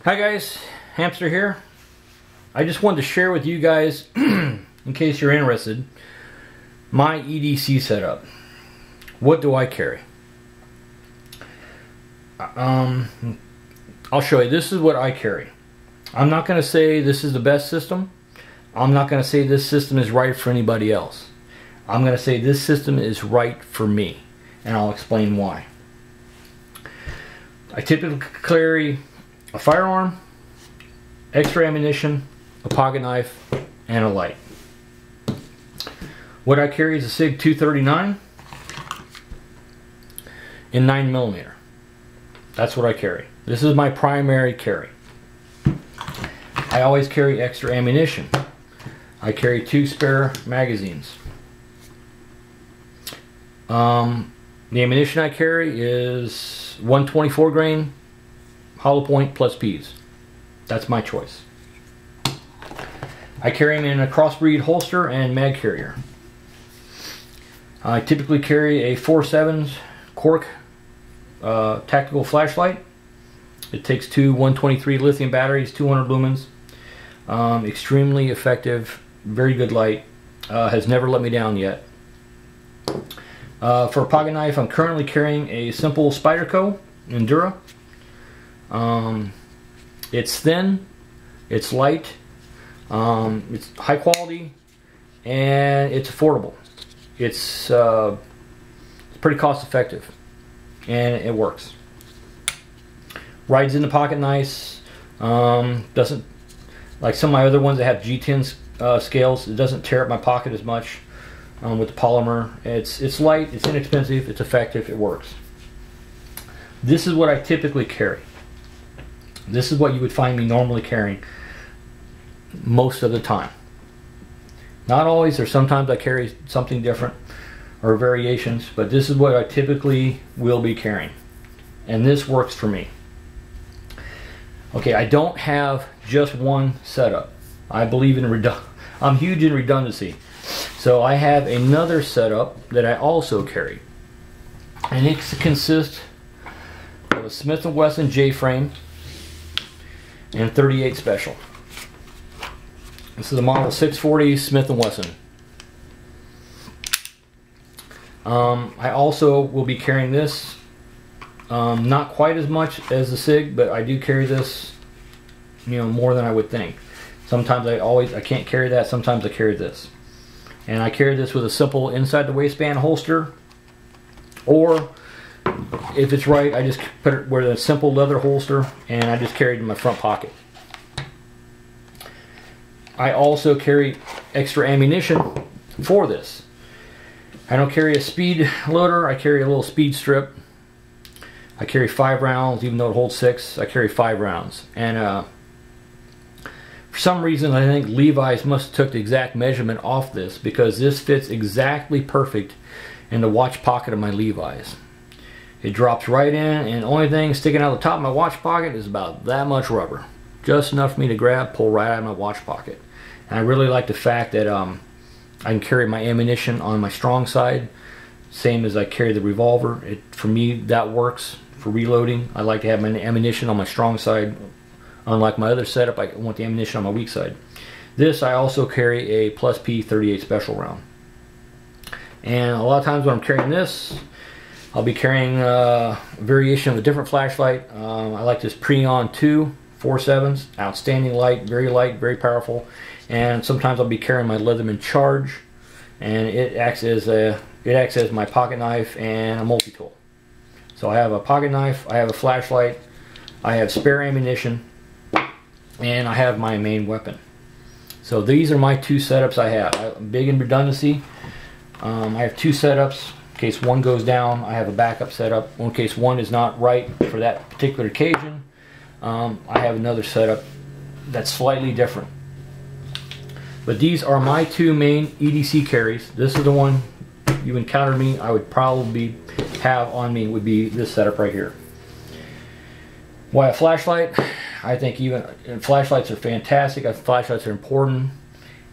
Hi guys, Hamster here. I just wanted to share with you guys, in case you're interested, my EDC setup. What do I carry? I'll show you. This is what I carry. I'm not going to say this is the best system. I'm not going to say this system is right for anybody else. I'm going to say this system is right for me, and I'll explain why. I typically carry a firearm, extra ammunition, a pocket knife, and a light. What I carry is a SIG 239 in 9mm. That's what I carry. This is my primary carry. I always carry extra ammunition. I carry 2 spare magazines. The ammunition I carry is 124 grain hollow point plus Ps. That's my choice. I carry them in a crossbreed holster and mag carrier. I typically carry a 4.7 cork tactical flashlight. It takes 2 123 lithium batteries, 200 lumens. Extremely effective, very good light. Has never let me down yet. For a pocket knife, I'm currently carrying a simple Spyderco Endura. It's thin, it's light, it's high quality, and it's affordable. It's pretty cost effective, and it works. Rides in the pocket nice. Doesn't, like some of my other ones that have G10 scales, it doesn't tear up my pocket as much with the polymer. It's light, it's inexpensive, it's effective, it works. This is what I typically carry. This is what you would find me normally carrying most of the time. Not always, or sometimes I carry something different or variations, but this is what I typically will be carrying. And this works for me. Okay, I don't have just one setup. I believe in I'm huge in redundancy. So I have another setup that I also carry. And it consists of a Smith & Wesson J-frame and 38 special. This is a model 640 Smith & Wesson. I also will be carrying this, not quite as much as the SIG, but I do carry this, more than I would think. Sometimes I can't carry that, sometimes I carry this. And I carry this with a simple inside the waistband holster, or if it's right, I just put it with a simple leather holster and I just carry it in my front pocket. I also carry extra ammunition for this. I don't carry a speed loader, I carry a little speed strip. I carry 5 rounds, even though it holds 6, I carry 5 rounds. And for some reason, I think Levi's must have took the exact measurement off this, because this fits exactly perfect in the watch pocket of my Levi's. It drops right in, and the only thing sticking out the top of my watch pocket is about that much rubber. Just enough for me to grab, pull right out of my watch pocket. And I really like the fact that I can carry my ammunition on my strong side, same as I carry the revolver. For me, that works for reloading. I like to have my ammunition on my strong side. Unlike my other setup, I want the ammunition on my weak side. This, I also carry a plus P 38 special round. And a lot of times when I'm carrying this, I'll be carrying a variation of a different flashlight. I like this Preon 2 4.7s, outstanding light, very powerful. And sometimes I'll be carrying my Leatherman Charge, and it acts as my pocket knife and a multi-tool. So I have a pocket knife, I have a flashlight, I have spare ammunition, and I have my main weapon. So these are my 2 setups I have. I'm big in redundancy. I have 2 setups. In case one goes down, I have a backup setup. In case one is not right for that particular occasion, I have another setup that's slightly different. But these are my 2 main EDC carries. This is the one you encountered me, I would probably have on me, would be this setup right here. Why a flashlight? I think flashlights are fantastic. Flashlights are important.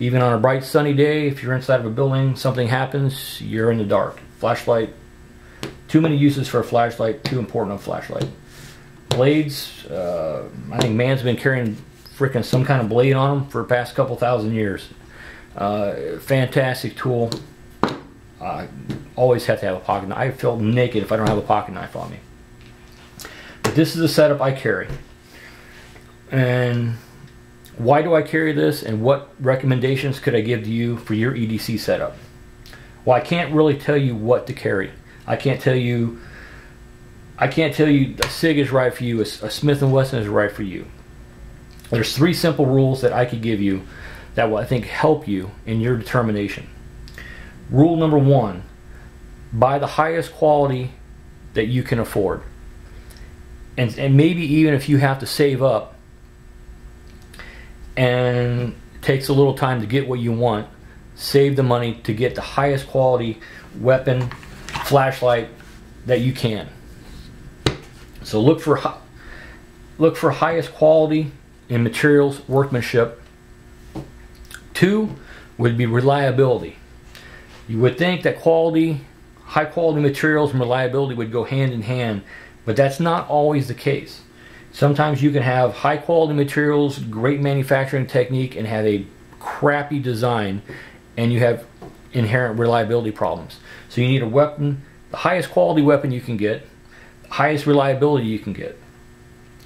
Even on a bright sunny day, if you're inside of a building, something happens, you're in the dark. Flashlight, too many uses for a flashlight, too important a flashlight. Blades, I think man's been carrying freaking some kind of blade on them for the past couple thousand years. Fantastic tool. Always have to have a pocket knife. I feel naked if I don't have a pocket knife on me. But this is the setup I carry. And why do I carry this, and what recommendations could I give to you for your EDC setup? Well, I can't really tell you what to carry. I can't tell you a SIG is right for you, a Smith & Wesson is right for you. There's 3 simple rules that I could give you that will, I think, help you in your determination. Rule number 1, buy the highest quality that you can afford. And maybe even if you have to save up and it takes a little time to get what you want, save the money to get the highest quality weapon, flashlight that you can. So look for highest quality in materials, workmanship. 2 would be reliability. You would think that high quality materials and reliability would go hand in hand, but that's not always the case. Sometimes you can have high quality materials, great manufacturing technique, and have a crappy design, and you have inherent reliability problems. So you need a weapon, the highest quality weapon you can get, the highest reliability you can get.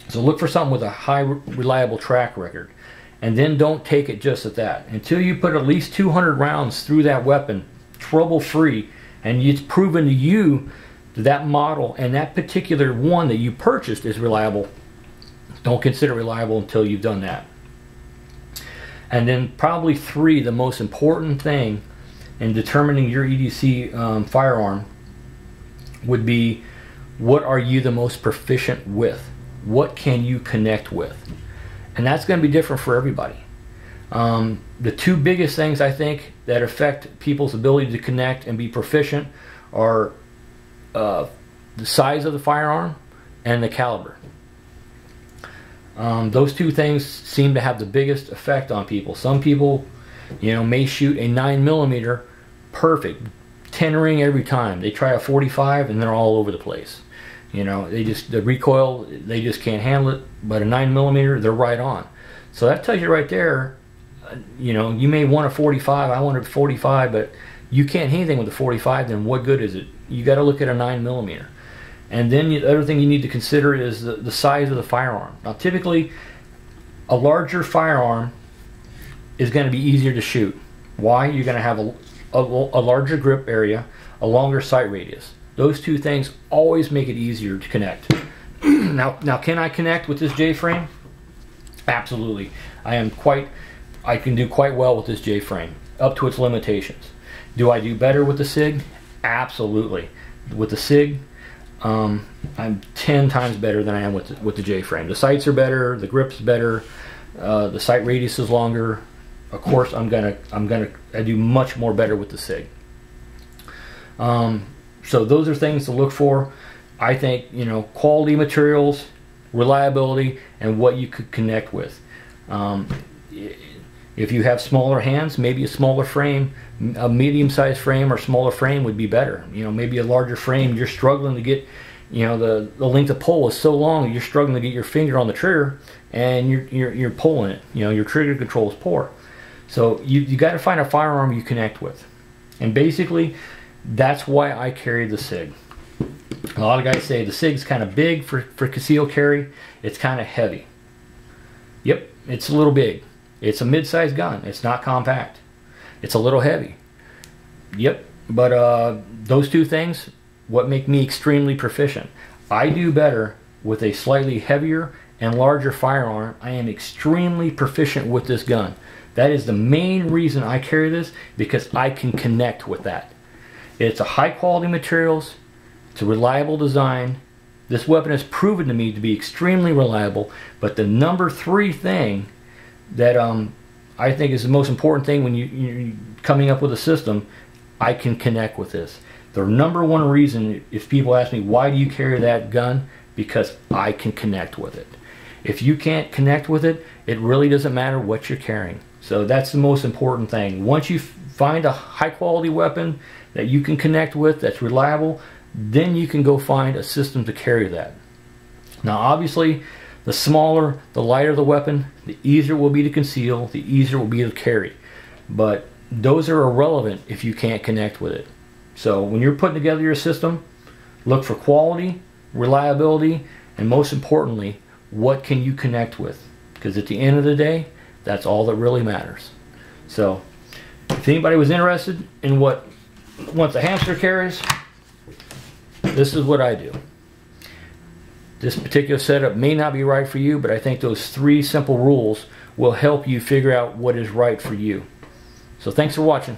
So look for something with a high reliable track record, and then don't take it just at that. Until you put at least 200 rounds through that weapon trouble-free, and it's proven to you that model and that particular one that you purchased is reliable, don't consider it reliable until you've done that. And then probably 3, the most important thing in determining your EDC firearm would be, what are you the most proficient with? What can you connect with? And that's going to be different for everybody. The 2 biggest things I think that affect people's ability to connect and be proficient are the size of the firearm and the caliber. Those 2 things seem to have the biggest effect on people. Some people, may shoot a 9mm perfect, 10 ring every time. They try a 45 and they're all over the place. The recoil, they just can't handle it. But a 9mm, they're right on. So that tells you right there, you may want a 45, I want a 45, but you can't hit anything with a 45, then what good is it? You got to look at a 9mm. And then the other thing you need to consider is the size of the firearm. Now typically, a larger firearm is going to be easier to shoot. Why? You're going to have a larger grip area, a longer sight radius. Those 2 things always make it easier to connect. Now can I connect with this J-frame? Absolutely. I can do quite well with this J-frame, up to its limitations. Do I do better with the SIG? Absolutely. With the SIG, I'm 10 times better than I am with the J-frame. The sights are better, the grip's better, the sight radius is longer. Of course, I do much more better with the SIG. So those are things to look for. I think, quality materials, reliability, and what you could connect with. If you have smaller hands, maybe a smaller frame, a medium-sized frame or smaller frame would be better. Maybe a larger frame, you're struggling to get, the length of pull is so long, you're struggling to get your finger on the trigger, and you're pulling it. your trigger control is poor. So you got to find a firearm you connect with. And basically, that's why I carry the SIG. A lot of guys say the SIG's kind of big for concealed carry. It's kind of heavy. Yep, it's a little big. It's a mid-sized gun. It's not compact. It's a little heavy. Yep, but those 2 things, what make me extremely proficient. I do better with a slightly heavier and larger firearm. I am extremely proficient with this gun. That is the main reason I carry this, because I can connect with that. It's a high quality materials, it's a reliable design. This weapon has proven to me to be extremely reliable, but the number 3 thing that I think is the most important thing when you're coming up with a system, I can connect with this. The number 1 reason, if people ask me, why do you carry that gun? Because I can connect with it. If you can't connect with it, it really doesn't matter what you're carrying. So that's the most important thing. Once you find a high quality weapon that you can connect with, that's reliable, then you can go find a system to carry that. Now obviously, the smaller, the lighter the weapon, the easier it will be to conceal, the easier it will be to carry. But those are irrelevant if you can't connect with it. So when you're putting together your system, look for quality, reliability, and most importantly, what can you connect with? Because at the end of the day, that's all that really matters. So if anybody was interested in what a hamster carries, this is what I do. This particular setup may not be right for you, but I think those 3 simple rules will help you figure out what is right for you. So thanks for watching.